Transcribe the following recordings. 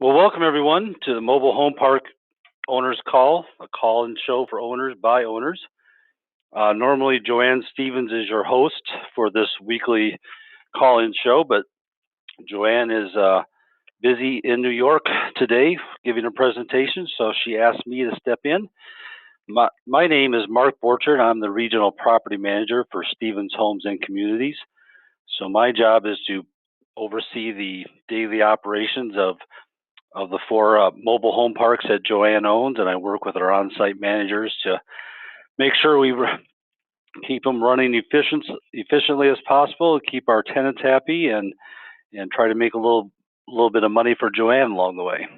Well, welcome everyone to the Mobile Home Park Owners Call, a call-in show for owners by owners. Normally, Joanne Stevens is your host for this weekly call-in show, but Joanne is busy in New York today giving a presentation, so she asked me to step in. My name is Mark Borchard. I'm the Regional Property Manager for Stevens Homes and Communities. So my job is to oversee the daily operations of the four mobile home parks that Joanne owns, and I work with our on-site managers to make sure we keep them running efficiently as possible, keep our tenants happy, and try to make a little bit of money for Joanne along the way.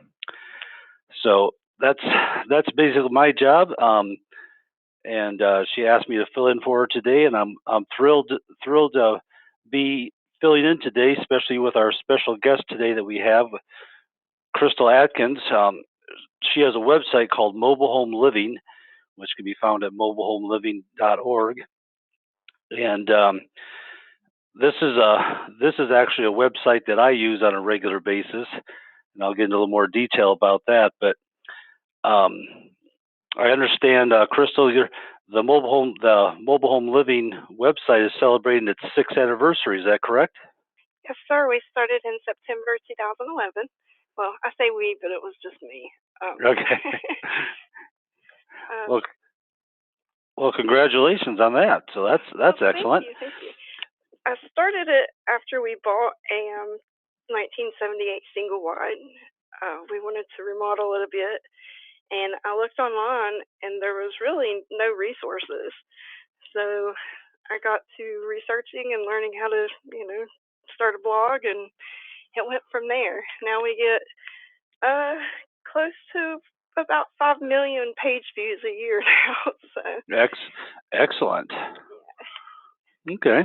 So that's basically my job. And she asked me to fill in for her today, and I'm thrilled to be filling in today, especially with our special guest today that we have, Crystal Adkins. She has a website called Mobile Home Living, which can be found at mobilehomeliving.org. And this is actually a website that I use on a regular basis, and I'll get into a little more detail about that. But I understand, Crystal, the Mobile Home Living website is celebrating its 6th anniversary. Is that correct? Yes, sir. We started in September 2011. Well, I say we, but it was just me. Okay. Well, congratulations on that. So that's excellent. Thank you. I started it after we bought a 1978 single wide. We wanted to remodel it a bit, and I looked online, and there was really no resources. So I got to researching and learning how to, start a blog, and it went from there. Now we get close to about 5 million page views a year now. So excellent. Okay.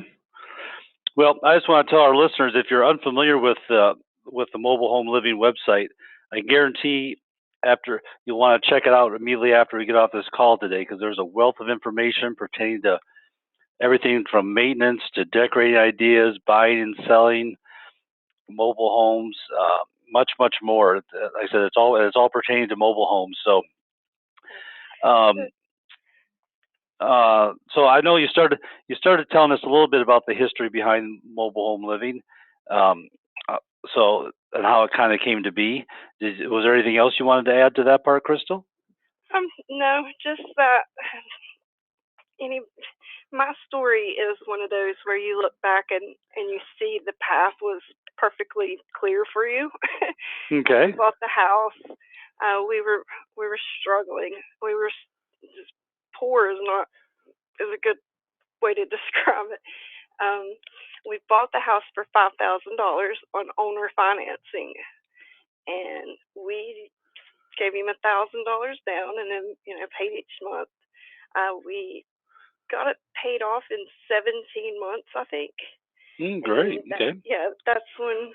Well, I just want to tell our listeners, if you're unfamiliar with the Mobile Home Living website, I guarantee you'll want to check it out immediately after we get off this call today, because there's a wealth of information pertaining to everything from maintenance to decorating ideas, buying and selling mobile homes, much more. Like I said, it's all pertaining to mobile homes. So, so I know you started telling us a little bit about the history behind mobile home living, so and how it kind of came to be. Was there anything else you wanted to add to that part, Crystal? No, just that. My story is one of those where you look back and you see the path was perfectly clear for you. Okay. We bought the house. We were struggling. We were just poor is a good way to describe it. We bought the house for $5,000 on owner financing, and we gave him $1,000 down, and then paid each month. We got it paid off in 17 months, I think. Great. Okay. Yeah, that's when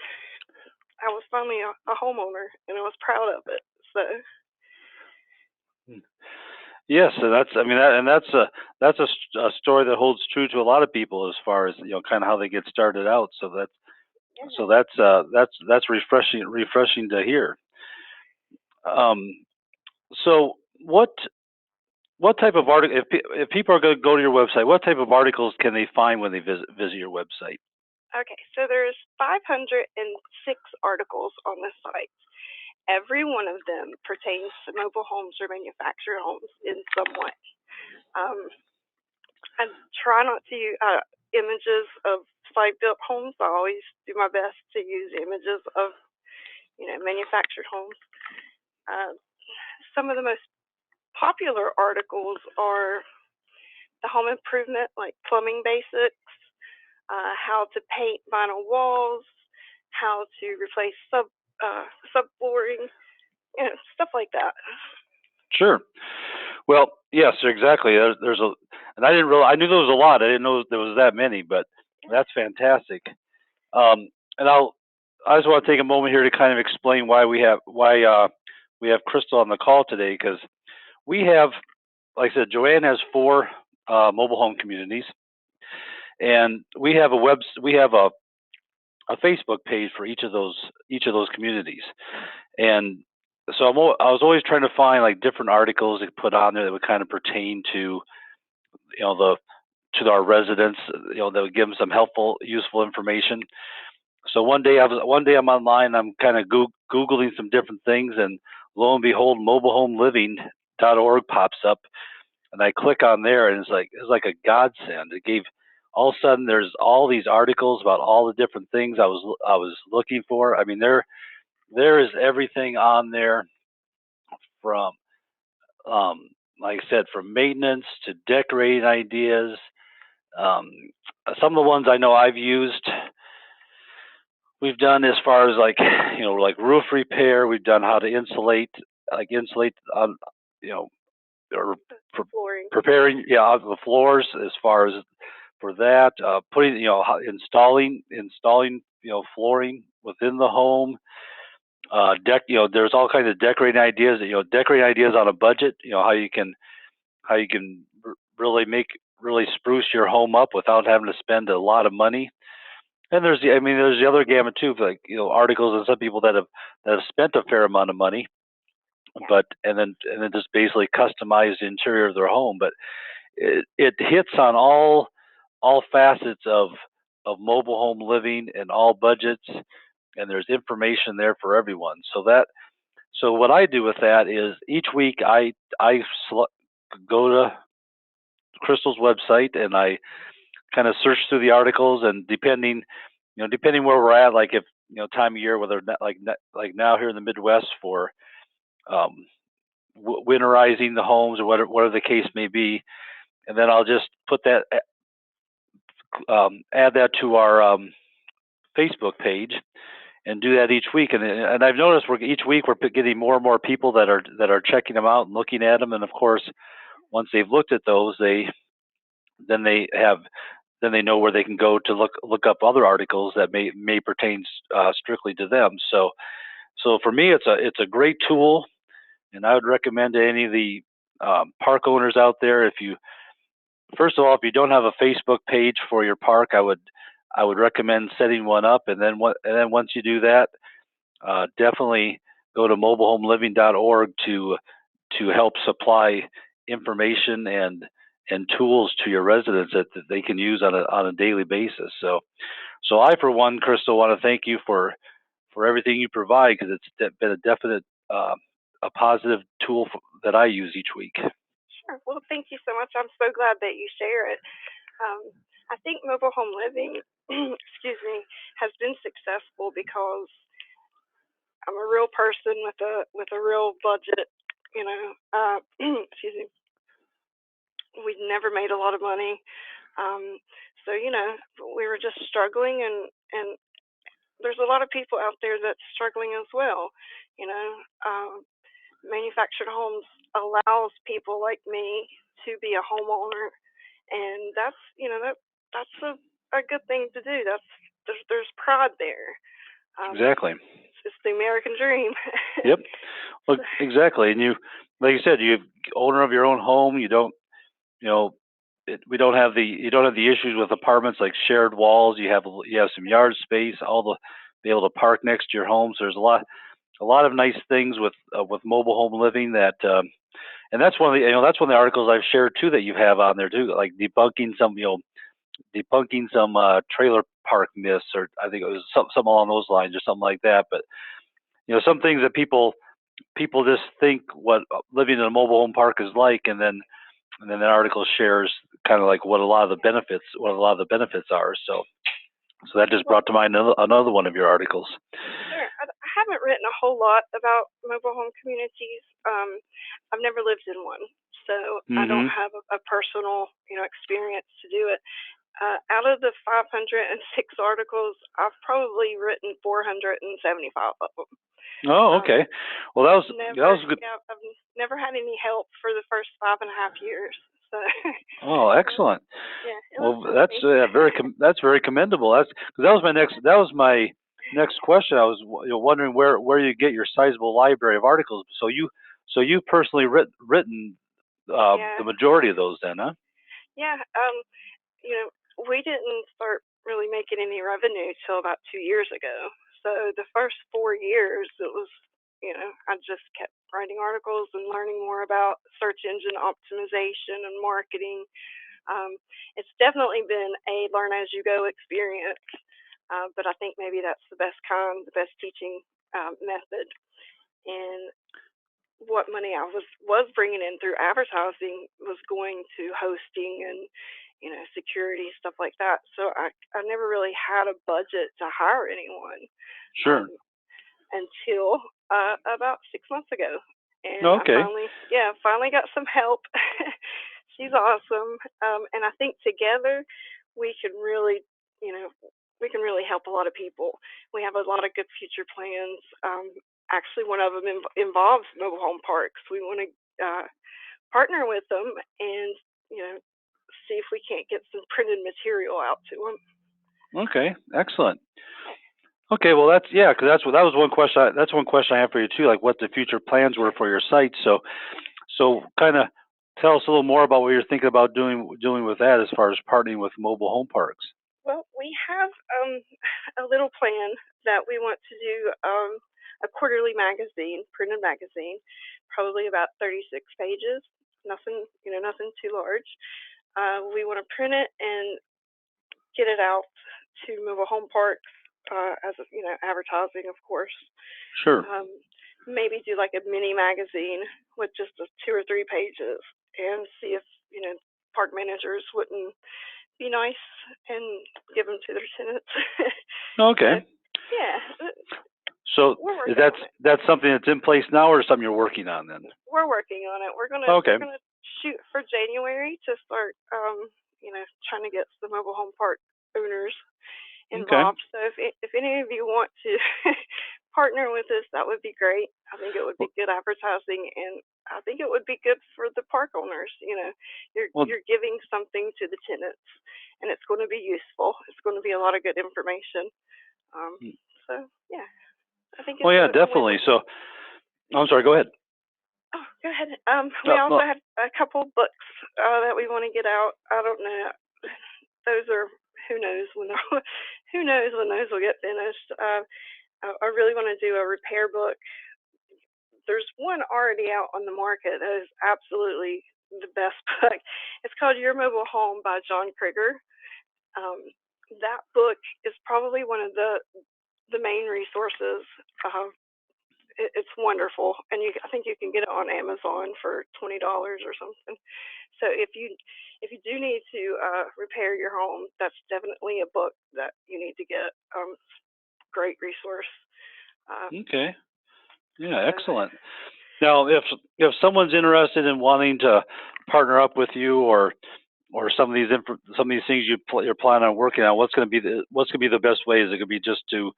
I was finally a homeowner, and I was proud of it. So. Yes, so that's a story that holds true to a lot of people as far as kind of how they get started out. So that's refreshing to hear. So what type of article, if people are going to go to your website, what type of articles can they find when they visit your website? Okay, so there's 506 articles on the site. Every one of them pertains to mobile homes or manufactured homes in some way. I try not to use images of site-built homes. I always do my best to use images of, manufactured homes. Some of the most popular articles are the home improvement, like plumbing basics, how to paint vinyl walls, how to replace subflooring, stuff like that. Sure. Well, yes, exactly. There's and I knew there was a lot. I didn't know there was that many, but that's fantastic. And I just want to take a moment here to kind of explain why we have Crystal on the call today, because we have, like I said, Joanne has 4 mobile home communities, and we have a Facebook page for each of those communities. And so I was always trying to find like different articles to put on there that would kind of pertain to the to our residents, that would give them some helpful, useful information. So one day I'm online, I'm kind of googling some different things, and lo and behold, mobilehomeliving.org pops up, and I click on there, and it's like a godsend. It gave all of a sudden there's all these articles about all the different things I was looking for. I mean, there is everything on there from like I said, from maintenance to decorating ideas. Um, some of the ones I know I've used, we've done as far as like roof repair. We've done how to insulate you know, or flooring. preparing the floors as far as for that. Putting installing flooring within the home. There's all kinds of decorating ideas. Decorating ideas on a budget. How you can really spruce your home up without having to spend a lot of money. And there's the other gamut too, like articles and some people that have spent a fair amount of money, but and then just basically customize the interior of their home. But it hits on all facets of mobile home living and all budgets, and there's information there for everyone. So what I do with that is each week I go to Crystal's website and I kind of search through the articles, and depending where we're at, like if time of year, whether like now here in the Midwest for um, winterizing the homes or whatever the case may be, and then I'll just put that add that to our Facebook page and do that each week. And I've noticed each week we're getting more and more people that are checking them out and looking at them. And of course, once they've looked at those, then they know where they can go to look up other articles that may pertain strictly to them. So for me, it's a great tool, and I would recommend to any of the park owners out there, first of all, if you don't have a Facebook page for your park, I would recommend setting one up, and then once you do that, definitely go to mobilehomeliving.org to help supply information and tools to your residents that they can use on a daily basis. So I, for one, Crystal, want to thank you for everything you provide, because it's been a definite a positive tool that I use each week. Sure. Well, thank you so much. I'm so glad that you share it. I think mobile home living, excuse me, has been successful because I'm a real person with a real budget. Excuse me. We never made a lot of money, so we were just struggling, and there's a lot of people out there that's struggling as well. Manufactured homes allows people like me to be a homeowner, and that's a good thing to do. There's pride there. Exactly. It's the American dream. Yep. Well, exactly. And like you said, you're owner of your own home. You don't, we don't have you don't have the issues with apartments like shared walls. You have some yard space, be able to park next to your home. So there's a lot of nice things with mobile home living that, and that's one of the articles I've shared too that you have on there too, like debunking some trailer park myths, or I think it was something along those lines or something like that. But some things that people just think what living in a mobile home park is like, and then the article shares kind of like what a lot of the benefits are. So that just brought to mind another one of your articles. Sure. I haven't written a whole lot about mobile home communities. I've never lived in one, so I don't have a personal experience to do it. Out of the 506 articles, I've probably written 475 of them. Oh, okay. Well, that was good. Yeah, I've never had any help for the first 5.5 years. So. Oh, excellent. Yeah. Well, that's very commendable. That was my next question. I was wondering where you get your sizable library of articles. So you personally written the majority of those, then, huh? Yeah. We didn't start really making any revenue till about 2 years ago. So the first 4 years, it was I just kept writing articles and learning more about search engine optimization and marketing. It's definitely been a learn as you go experience, but I think maybe that's the best kind, the best teaching method. And what money I was bringing in through advertising was going to hosting and security, stuff like that. So I never really had a budget to hire anyone. Sure. Until about 6 months ago, and Okay. I finally got some help. She's awesome, and I think together we can really, you know, we can really help a lot of people. We have a lot of good future plans. Actually, one of them involves mobile home parks. We want to partner with them and see if we can't get some printed material out to them. Okay. Excellent. Okay, well because that was one question. That's one question I have for you too, like what the future plans were for your site. So kind of tell us a little more about what you're thinking about doing with that as far as partnering with mobile home parks. Well, we have a little plan that we want to do a quarterly magazine, printed magazine, probably about 36 pages. Nothing, nothing too large. We want to print it and get it out to mobile home parks as advertising, of course. Sure. Maybe do like a mini magazine with just 2 or 3 pages, and see if park managers wouldn't be nice and give them to their tenants. Okay. Yeah. So that's something that's in place now, or something you're working on then? We're working on it. We're gonna shoot for January to start trying to get the mobile home park owners involved. Okay. So if any of you want to partner with us, that would be great. I think it would be good advertising, and I think it would be good for the park owners. You're giving something to the tenants, and it's going to be useful. It's going to be a lot of good information. So yeah, I think. Well, yeah, definitely. So, I'm sorry. Go ahead. Oh, go ahead. We also have a couple books that we want to get out. I don't know. Those are who knows when those will get finished. I really want to do a repair book. There's one already out on the market that is absolutely the best book. It's called Your Mobile Home by John Krieger. That book is probably one of the main resources. It's wonderful, and I think you can get it on Amazon for $20 or something. So if you do need to repair your home, that's definitely a book that you need to get. Great resource. Okay. Yeah, excellent. Now, if someone's interested in wanting to partner up with you, or some of these things you're planning on working on, what's going to be the best way? Is it going to be just to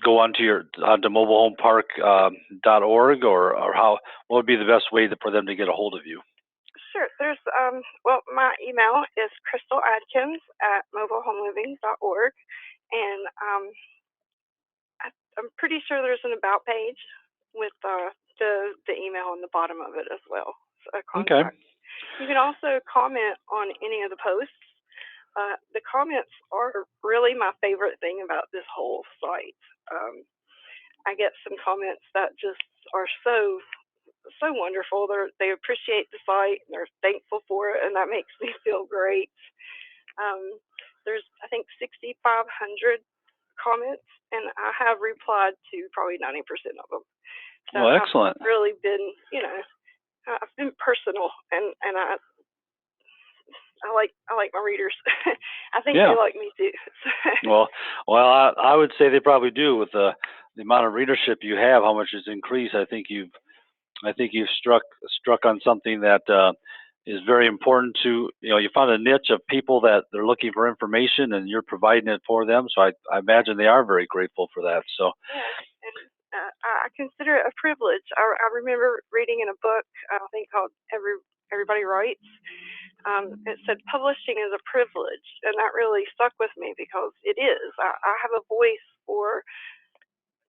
go onto mobilehomepark.org, or how? What would be the best way for them to get a hold of you? Sure. There's my email is crystal.adkins@mobilehomeliving.org, and I'm pretty sure there's an about page with the email on the bottom of it as well. So contact. Okay. You can also comment on any of the posts. The comments are really my favorite thing about this whole site. I get some comments that just are so wonderful. They appreciate the site and they're thankful for it, and that makes me feel great. There's, I think, 6,500 comments, and I have replied to probably 90% of them. So well, excellent. I've really been, I've been personal, and I like my readers. I think they like me too. well, I would say they probably do with the amount of readership you have. How much it's increased? I think you've struck on something that is very important to you found a niche of people that they're looking for information, and you're providing it for them. So I imagine they are very grateful for that. So and I consider it a privilege. I remember reading in a book I think called Everybody Writes. It said publishing is a privilege, and that really stuck with me because it is. I have a voice for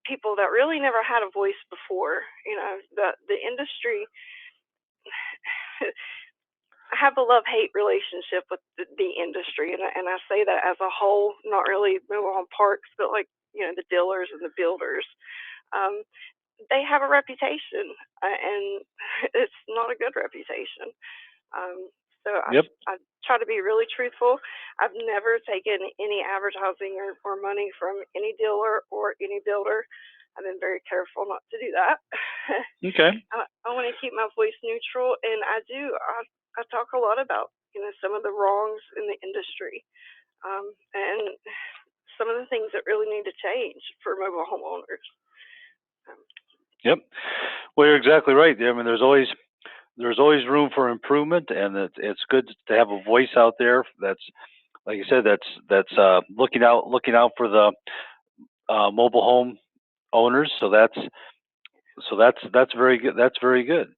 people that really never had a voice before. The industry. I have a love-hate relationship with the industry, and I say that as a whole, not really mobile home parks, but like the dealers and the builders. They have a reputation, and it's not a good reputation. So Yep. I try to be really truthful. I've never taken any advertising or money from any dealer or any builder. I've been very careful not to do that. Okay. I want to keep my voice neutral, and I talk a lot about some of the wrongs in the industry, and some of the things that really need to change for mobile homeowners. Yep. Well, you're exactly right. I mean, there's always room for improvement, and it's good to have a voice out there that's, like you said, that's looking out for the mobile home owners. So that's very good. That's very good.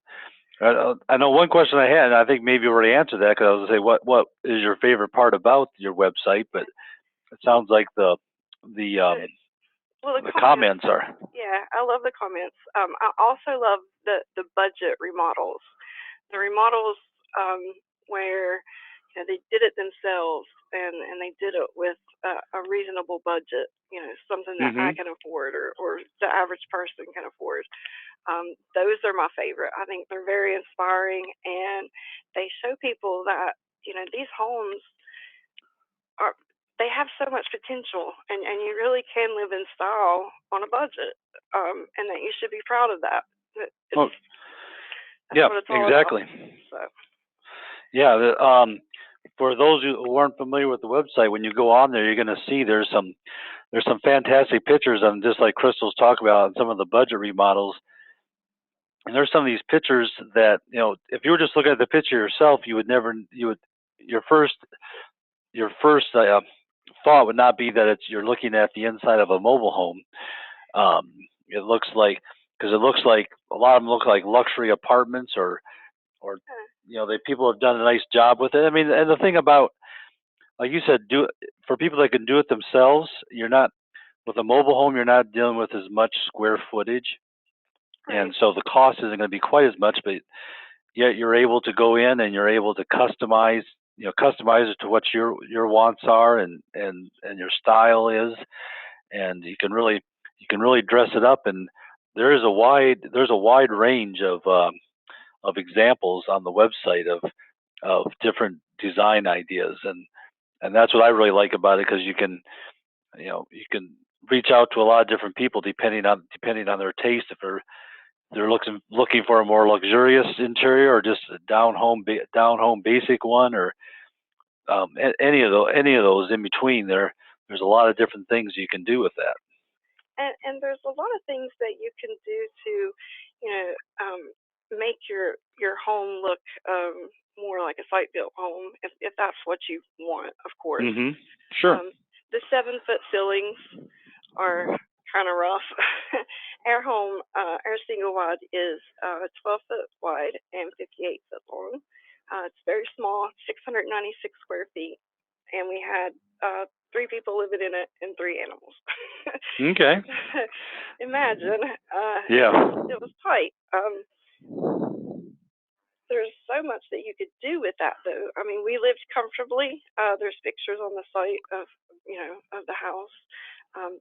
I know one question I had, and I think maybe you already answered that, because I was going to say, what is your favorite part about your website? But it sounds like the comments are. Yeah, I love the comments. I also love the budget remodels. The remodels where they did it themselves, and they did it with a reasonable budget. Something that I can afford, or the average person can afford. Those are my favorite. I think they're very inspiring, and they show people that these homes they have so much potential, and you really can live in style on a budget, and that you should be proud of that. That's yeah, what it's all exactly. about, so. Yeah, for those who aren't familiar with the website, when you go on there, you're going to see there's some fantastic pictures on, just like Crystal's talking about, on some of the budget remodels. And there's some of these pictures that, if you were just looking at the picture yourself, your first thought would not be that you're looking at the inside of a mobile home. It looks like a lot of them look like luxury apartments, or people have done a nice job with it. I mean, and the thing about, like you said, for people that can do it themselves, you're not, with a mobile home, you're not dealing with as much square footage, right. And so the cost isn't going to be quite as much, but yet you're able to go in and you're able to customize it to what your wants are, and your style is, and you can really dress it up. And there's a wide range of examples on the website of different design ideas, and that's what I really like about it, because you can reach out to a lot of different people depending on their taste. If they're looking for a more luxurious interior, or just a down home basic one, or any of those in between, there's a lot of different things you can do with that. And there's a lot of things that you can do to make your home look more like a site built home, if that's what you want, of course. Sure. The 7-foot ceilings are kind of rough. Our single wide is 12 foot wide and 58 foot long. It's very small, 696 square feet, and we had 3 people living in it and 3 animals. Okay. Imagine. Yeah. It was tight. There's so much that you could do with that, though. I mean, we lived comfortably. There's pictures on the site of the house.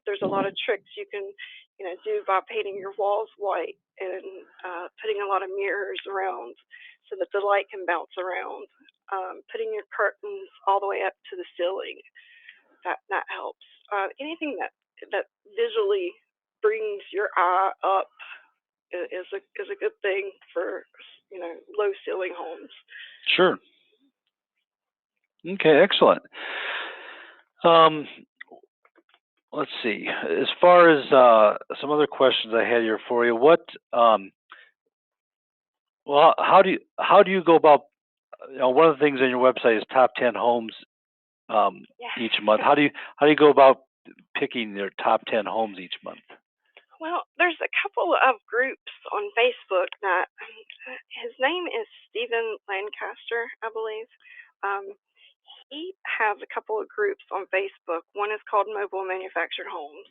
There's a lot of tricks you can do by painting your walls white, and putting a lot of mirrors around so that the light can bounce around. Putting your curtains all the way up to the ceiling, that helps. Anything that visually brings your eye up is a good thing for low ceiling homes. Sure. Okay, excellent. Let's see. As far as some other questions I had here for you, how do you go about? One of the things on your website is top 10 homes each month. How do you go about picking your top 10 homes each month? Well, there's a couple of groups on Facebook that his name is Stephen Lancaster, I believe. He has a couple of groups on Facebook. One is called Mobile Manufactured Homes,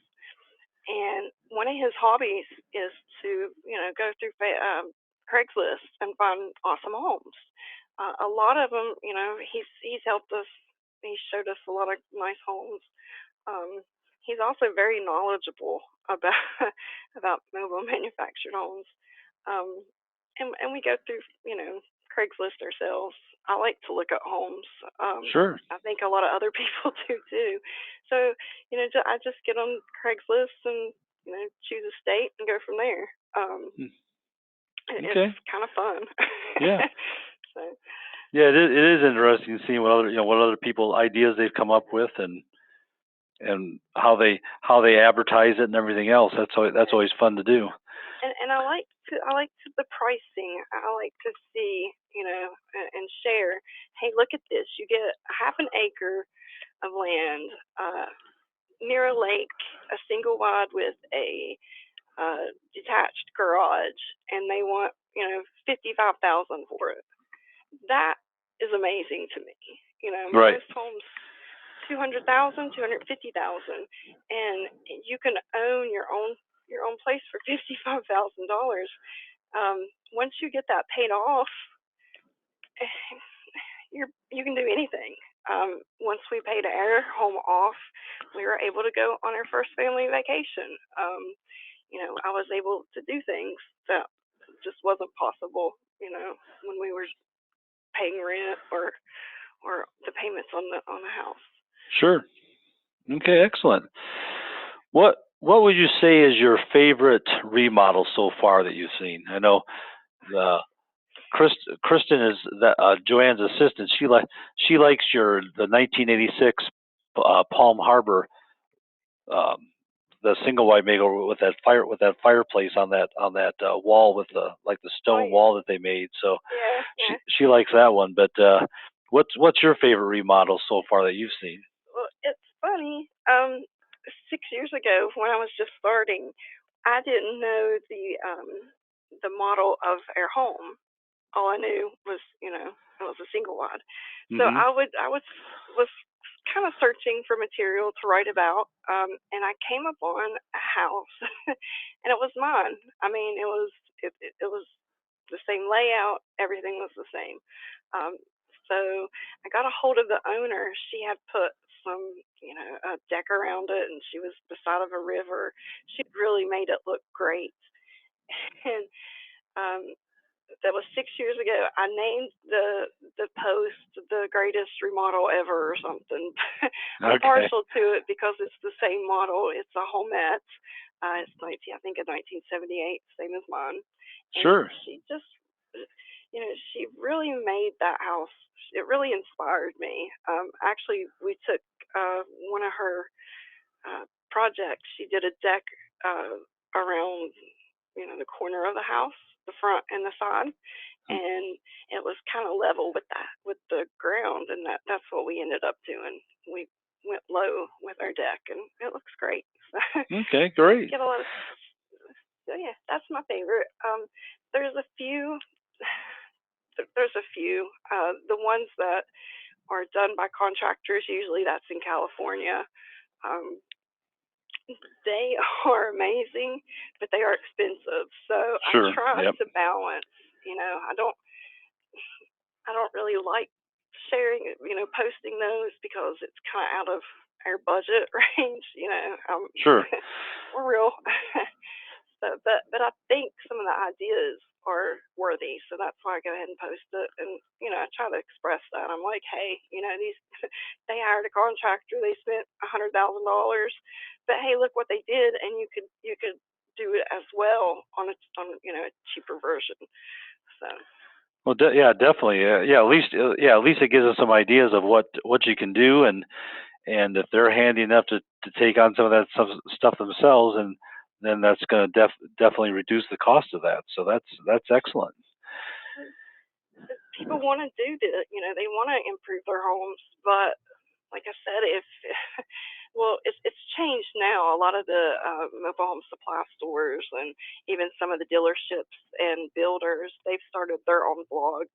and one of his hobbies is to go through Craigslist and find awesome homes. A lot of them, he's helped us. He showed us a lot of nice homes. he's also very knowledgeable about about mobile manufactured homes. Um, and we go through, Craigslist ourselves. I like to look at homes. Sure. I think a lot of other people do too. So, I just get on Craigslist and, choose a state and go from there. Okay. It's kind of fun. Yeah. So, Yeah, it is interesting seeing what other people ideas they've come up with, and how they advertise it and everything else. That's always fun to do. and I like the pricing. I like to see, and share. Hey, look at this! You get half an acre of land near a lake, a single wide with a detached garage, and they want, 55,000 for it. That is amazing to me. Right. Most homes 200,000, 250,000, and you can own your own place for $55,000. Once you get that paid off, you can do anything. Once we paid our home off, we were able to go on our first family vacation. I was able to do things that just wasn't possible, when we were paying rent or the payments on the house. Sure. Okay, excellent. What would you say is your favorite remodel so far that you've seen? I know the Kristen is Joanne's assistant. She likes the 1986 Palm Harbor, um, the single wide makeover with that fireplace on that wall with the stone wall that they made. So Yeah. she likes that one. But what's your favorite remodel so far that you've seen? Well, it's funny. 6 years ago, when I was just starting, I didn't know the model of our home. All I knew was, it was a single wide. So Mm-hmm. was kind of searching for material to write about, and I came upon a house, and it was mine. I mean, it was the same layout. Everything was the same. Um, so I got a hold of the owner. She had put some, a deck around it, and she was beside of a river. She really made it look great. And um, that was 6 years ago. I named the post the greatest remodel ever or something. I'm Okay. partial to it because it's the same model. It's a homette. It's 19, I think, in 1978, same as mine. And Sure. she just, she really made that house. It really inspired me. Actually, we took one of her projects. She did a deck around, the corner of the house, the front and the side, and it was kind of level with the ground, and that's what we ended up doing. We went low with our deck, and it looks great. Okay, great. Get a lot of, so yeah, that's my favorite. There's a few. There's a few. The ones that are done by contractors, usually that's in California. Um, they are amazing, but they are expensive. So Sure. I try Yep. to balance. I don't really like sharing, posting those because it's kind of out of our budget range. Sure. We're real. So, but I think some of the ideas are worthy, so that's why I go ahead and post it. And I try to express that. I'm like, hey, these they hired a contractor, they spent $100,000, but hey, look what they did, and you could do it as well on a cheaper version. So. Well, yeah, definitely. Yeah, at least it gives us some ideas of what you can do, and if they're handy enough to take on some of that stuff themselves, and then that's going to definitely reduce the cost of that. So that's excellent. People want to do this, they want to improve their homes, but like I said, if well, it's changed now. A lot of the mobile home supply stores and even some of the dealerships and builders, they've started their own blogs.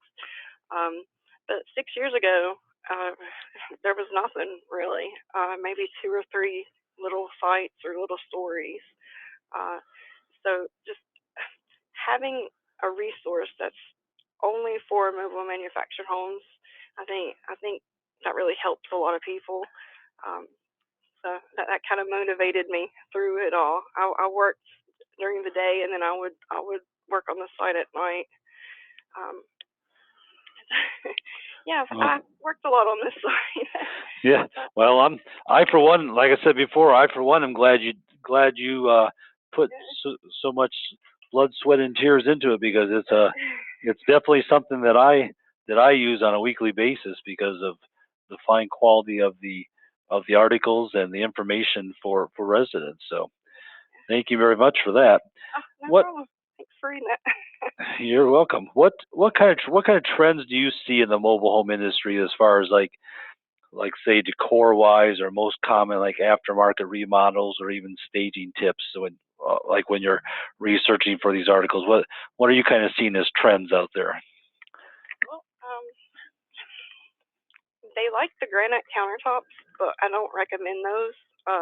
But 6 years ago, there was nothing really. Maybe two or three little sites or little stories. Uh, so just having a resource that's only for mobile manufactured homes, I think that really helps a lot of people. Um, So that kind of motivated me through it all. I worked during the day, and then I would work on the site at night. Um, yeah, I've worked a lot on this site. Yeah. Well, I for one, like I said before, I for one am glad you put so much blood, sweat, and tears into it, because it's definitely something that I use on a weekly basis because of the fine quality of the articles and the information for residents. So thank you very much for that. Oh, no problem. Thanks for reading that. You're welcome. What kind of trends do you see in the mobile home industry as far as like say decor wise, or most common like aftermarket remodels, or even staging tips? So when you're researching for these articles, what are you kind of seeing as trends out there? Well, they like the granite countertops, but I don't recommend those.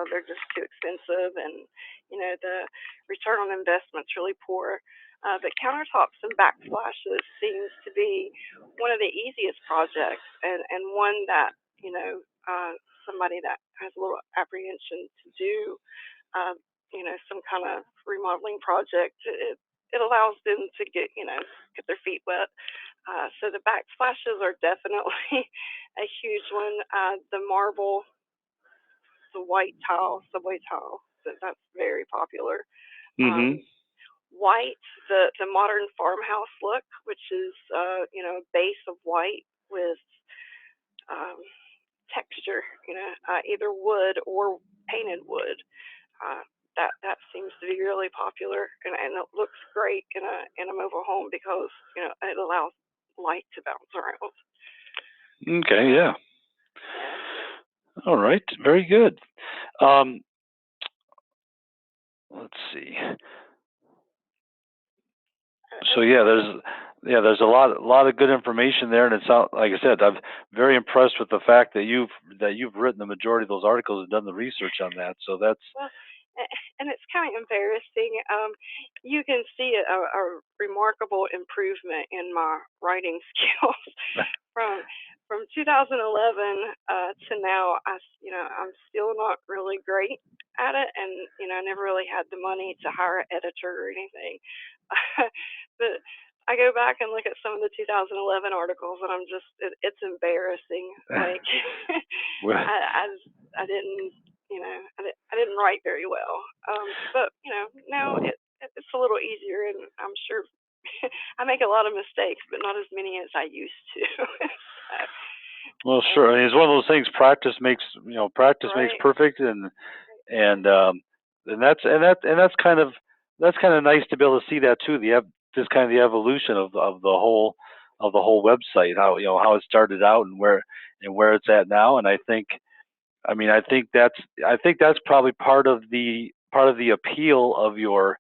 They're just too expensive, and the return on investment's really poor. But countertops and backsplashes seems to be one of the easiest projects, and one that somebody that has a little apprehension to do, some kind of remodeling project. It allows them to get their feet wet. So the backsplashes are definitely a huge one. The marble, the white tile, subway tile, that's very popular. White, the modern farmhouse look, which is a base of white with texture, either wood or painted wood. That seems to be really popular, and it looks great in a mobile home because it allows light to bounce around. Okay, yeah. All right, very good. Let's see. So there's a lot of good information there, and it's like I said, I'm very impressed with the fact that you've written the majority of those articles and done the research on that. So that's and it's kind of embarrassing. You can see a remarkable improvement in my writing skills from 2011 to now. I'm still not really great at it, and I never really had the money to hire an editor or anything. But I go back and look at some of the 2011 articles, and it's embarrassing. Like I didn't. I didn't write very well, but now it's a little easier, and I'm sure I make a lot of mistakes, but not as many as I used to. Well, sure. I mean, it's one of those things. Practice makes makes perfect, and that's kind of nice to be able to see that too. This kind of the evolution of the whole website, how how it started out and where it's at now, and I think that's probably part of the appeal of your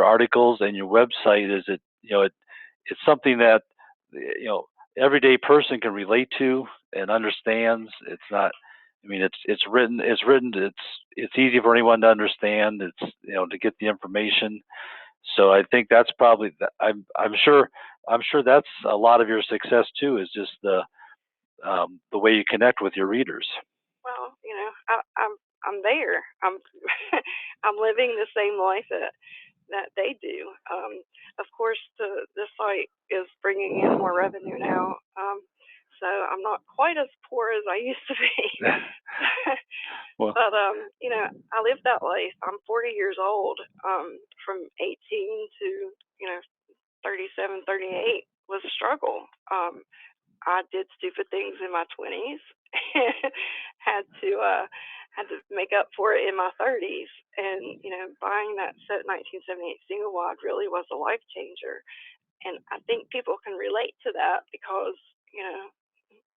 articles and your website is it's something that everyday person can relate to and understands. It's not. I mean, it's written. It's easy for anyone to understand. It's to get the information. So I think that's probably. I'm sure that's a lot of your success too. Is just the way you connect with your readers. Well, I'm there. I'm I'm living the same life that they do. Of course, the site is bringing in more revenue now, so I'm not quite as poor as I used to be. Well, but I lived that life. I'm 40 years old. From 18 to 37, 38 was a struggle. I did stupid things in my 20s. had to make up for it in my 30s, and buying that set 1978 single wide really was a life changer. And I think people can relate to that because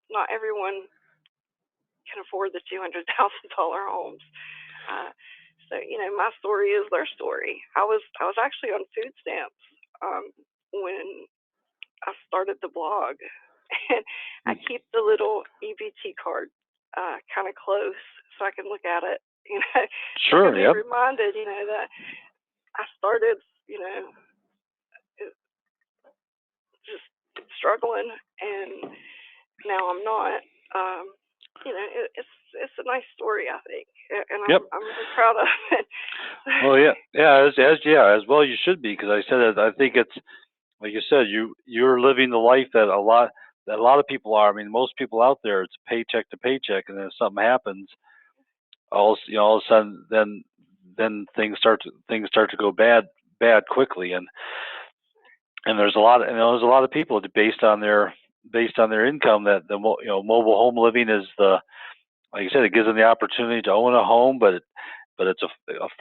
not everyone can afford the $200,000 homes. So my story is their story. I was actually on food stamps when I started the blog, and I keep the little EBT card kind of close so I can look at it. Sure. Yeah. Reminded, that I started, just struggling, and now I'm not. you know, it's a nice story, I think, and Yep. I'm really proud of it. Well, as well you should be, because I said I think it's like you said, you're living the life that a lot of people are. I mean, most people out there, it's paycheck to paycheck, and then if something happens, all of a sudden, then things start to go bad quickly, and there's a lot of people based on their income, that mobile home living is like you said, it gives them the opportunity to own a home, but it's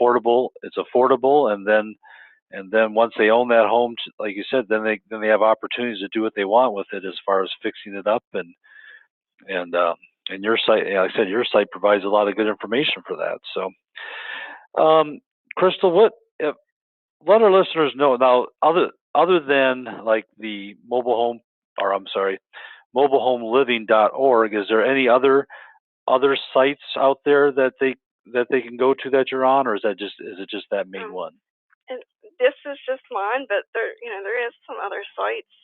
affordable. It's affordable, and then once they own that home, like you said, then they have opportunities to do what they want with it, as far as fixing it up, and and your site, like I said, your site provides a lot of good information for that. So, Crystal, let our listeners know now, other than like the mobile home, or I'm sorry, mobilehomeliv.org, is there any other sites out there that they can go to that you're on, or is it just that main one? And this is just mine, but there is some other sites.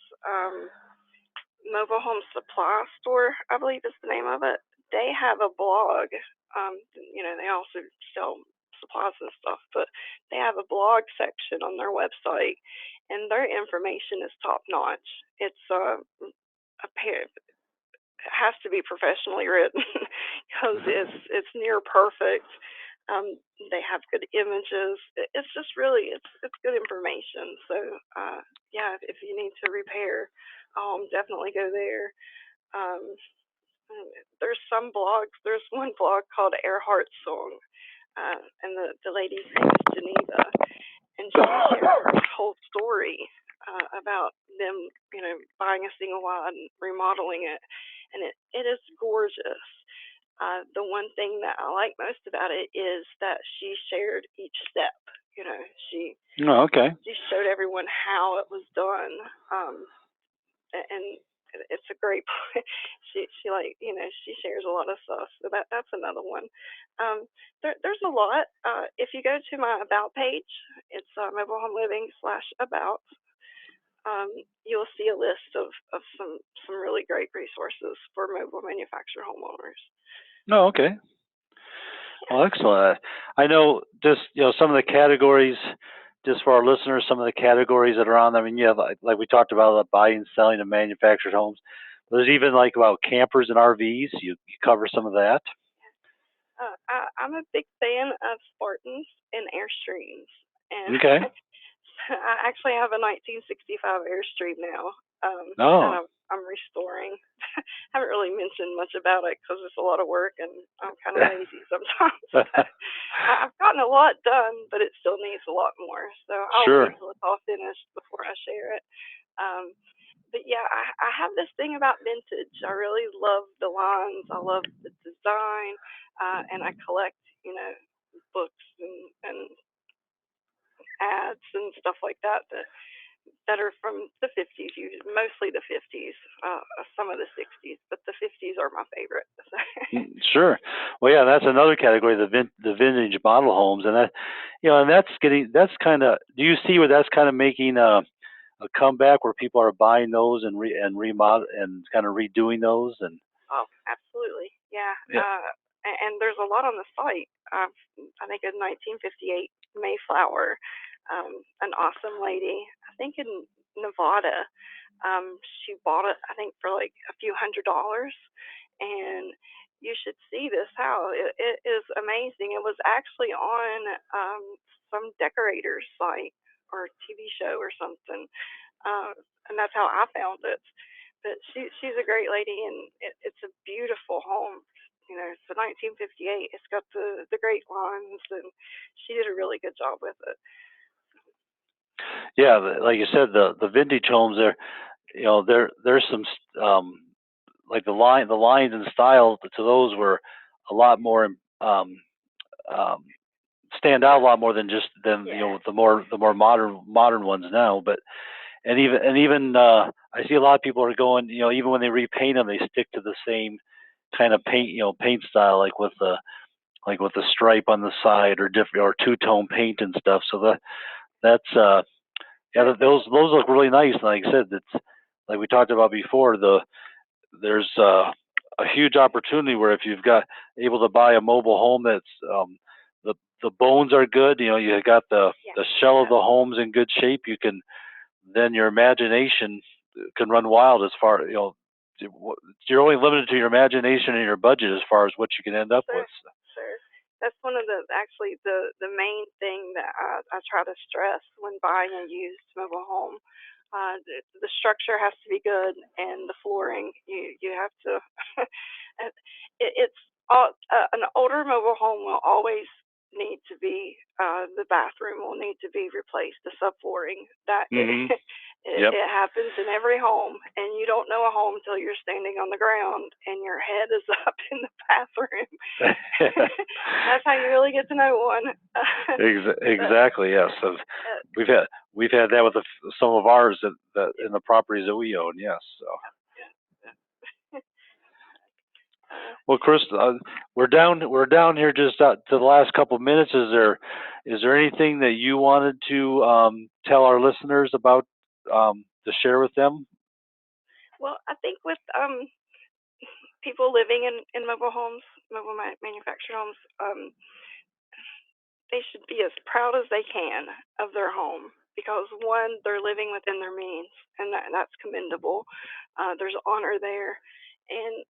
Mobile Home Supply Store, I believe is the name of it. They have a blog. They also sell supplies and stuff, but they have a blog section on their website, and their information is top notch. It's it has to be professionally written because it's near perfect. They have good images. It's just really it's good information. So yeah, if you need to repair, definitely go there. Um, there's some blogs. There's one blog called Earhart's Song, and the lady's name is Geneva, and she shares her whole story about them, buying a single wide and remodeling it, and it is gorgeous. The one thing that I like most about it is that she shared each step. She she showed everyone how it was done, and it's a great. she she shares a lot of stuff. So that's another one. There's a lot. If you go to my about page, it's Mobile Home Living /about. You'll see a list of some really great resources for mobile manufactured homeowners. Oh, okay. Well, excellent. I know just some of the categories, just for our listeners, some of the categories that are on. I mean, yeah, like we talked about, buying, selling, and manufactured homes. There's even like about campers and RVs. You cover some of that. I'm a big fan of Spartans and Airstreams, and okay. I actually have a 1965 Airstream now. Oh. And I'm restoring. Haven't really mentioned much about it because it's a lot of work and I'm kind of lazy sometimes. I've gotten a lot done, but it still needs a lot more. So I'll wait till it's all finished before I share it. But yeah, I have this thing about vintage. I really love the lines. I love the design, and I collect, books and ads and stuff like that are from the 50s, mostly the 50s, some of the 60s, but the 50s are my favorite. Sure. Well, yeah, that's another category, the vintage model homes, and that, and that's kind of. Do you see where that's kind of making a comeback, where people are buying those and remodel and kind of redoing those? And oh, absolutely, yeah. And there's a lot on the site. I think in 1958 Mayflower, an awesome lady, I think in Nevada, she bought it, I think, for like a few $100s, and you should see this house. It is amazing. It was actually on some decorator's site or TV show or something, and that's how I found it. But she's a great lady, and it's a beautiful home. It's a 1958. It's got the great lines, and she did a really good job with it. Yeah, like you said, the vintage homes there, there's some like the lines and style to those were a lot more stand out a lot more than the more modern ones now. But and even I see a lot of people are going, even when they repaint them, they stick to the same kind of paint style, like with the stripe on the side, or different, or two-tone paint and stuff. So that's yeah, those look really nice. And like I said, it's like we talked about before. There's a huge opportunity where if you've got able to buy a mobile home that's the bones are good, you got the shell of the home's in good shape, you can then your imagination can run wild as far you're only limited to your imagination and your budget as far as what you can end up with. Sure. That's one of the main thing that I try to stress when buying a used mobile home. The structure has to be good, and the flooring. You have to. It's all, an older mobile home will always need to be. The bathroom will need to be replaced. The subflooring that. Yep. It happens in every home, and you don't know a home until you're standing on the ground and your head is up in the bathroom. That's how you really get to know one. Exactly. Yes. We've had that with some of ours that in the properties that we own. Yes. So. Well, Chris, we're down here just to the last couple of minutes. Is there anything that you wanted to tell our listeners about to share with them? Well, I think with people living in mobile homes, mobile manufactured homes, they should be as proud as they can of their home, because one, they're living within their means, and that's commendable. There's honor there, and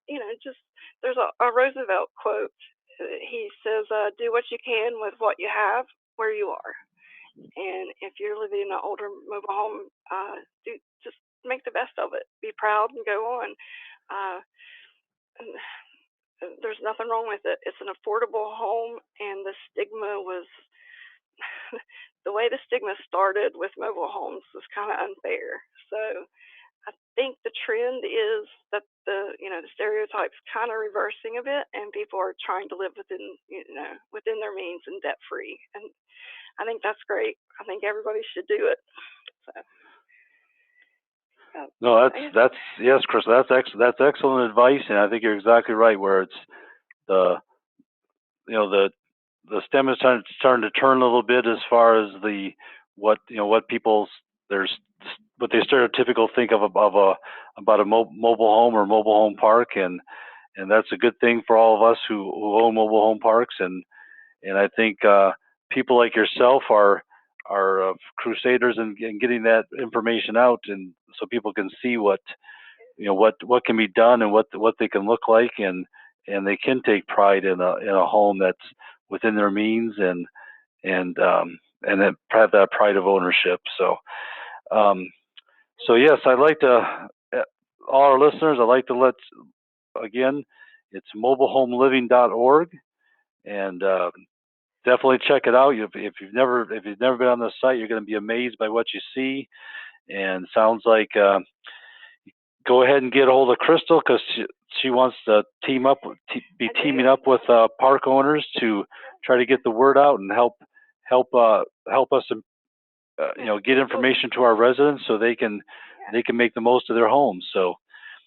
just there's a Roosevelt quote. He says, "Do what you can with what you have, where you are." And if you're living in an older mobile home, just make the best of it. Be proud and go on. There's nothing wrong with it. It's an affordable home, and the stigma was the way the stigma started with mobile homes was kind of unfair. So I think the trend is that the stereotypes kind of reversing a bit, and people are trying to live within their means and debt free. And I think that's great. I think everybody should do it. So. No, that's yes, Chris. That's excellent advice, and I think you're exactly right. Where it's the stem is starting to turn a little bit as far as what people's what they stereotypical think of about a mobile home or mobile home park, and that's a good thing for all of us who own mobile home parks, and I think people like yourself are crusaders in getting that information out, and so people can see what can be done and what they can look like, and they can take pride in a home that's within their means, and then have that pride of ownership. So yes, I'd like to all our listeners. I'd like to again, it's mobilehomeliving.org, and definitely check it out. If you've never been on the site, you're going to be amazed by what you see. And sounds like go ahead and get a hold of Crystal, because she wants to teaming up with park owners to try to get the word out and help us get information to our residents so they can make the most of their homes. So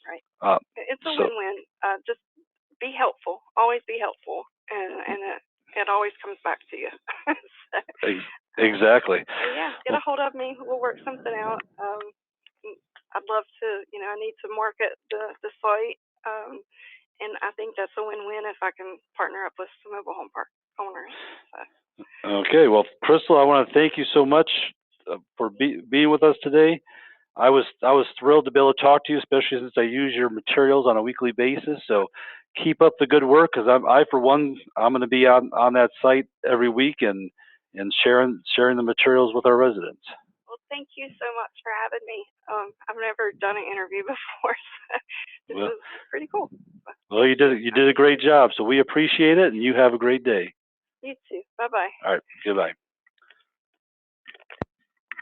right, it's a win-win. Just be helpful. Always be helpful, and it always comes back to you. So, exactly. Yeah, get a hold of me. We'll work something out. I'd love to. I need to market the site, and I think that's a win-win if I can partner up with some mobile home park owners. So. Okay, well, Crystal, I want to thank you so much for being with us today. I was thrilled to be able to talk to you, especially since I use your materials on a weekly basis. So keep up the good work, because I for one, I'm going to be on that site every week and sharing the materials with our residents. Well, thank you so much for having me. I've never done an interview before, so this is pretty cool. Well, you did a great job, so we appreciate it, and you have a great day. You too. Bye-bye. All right, goodbye.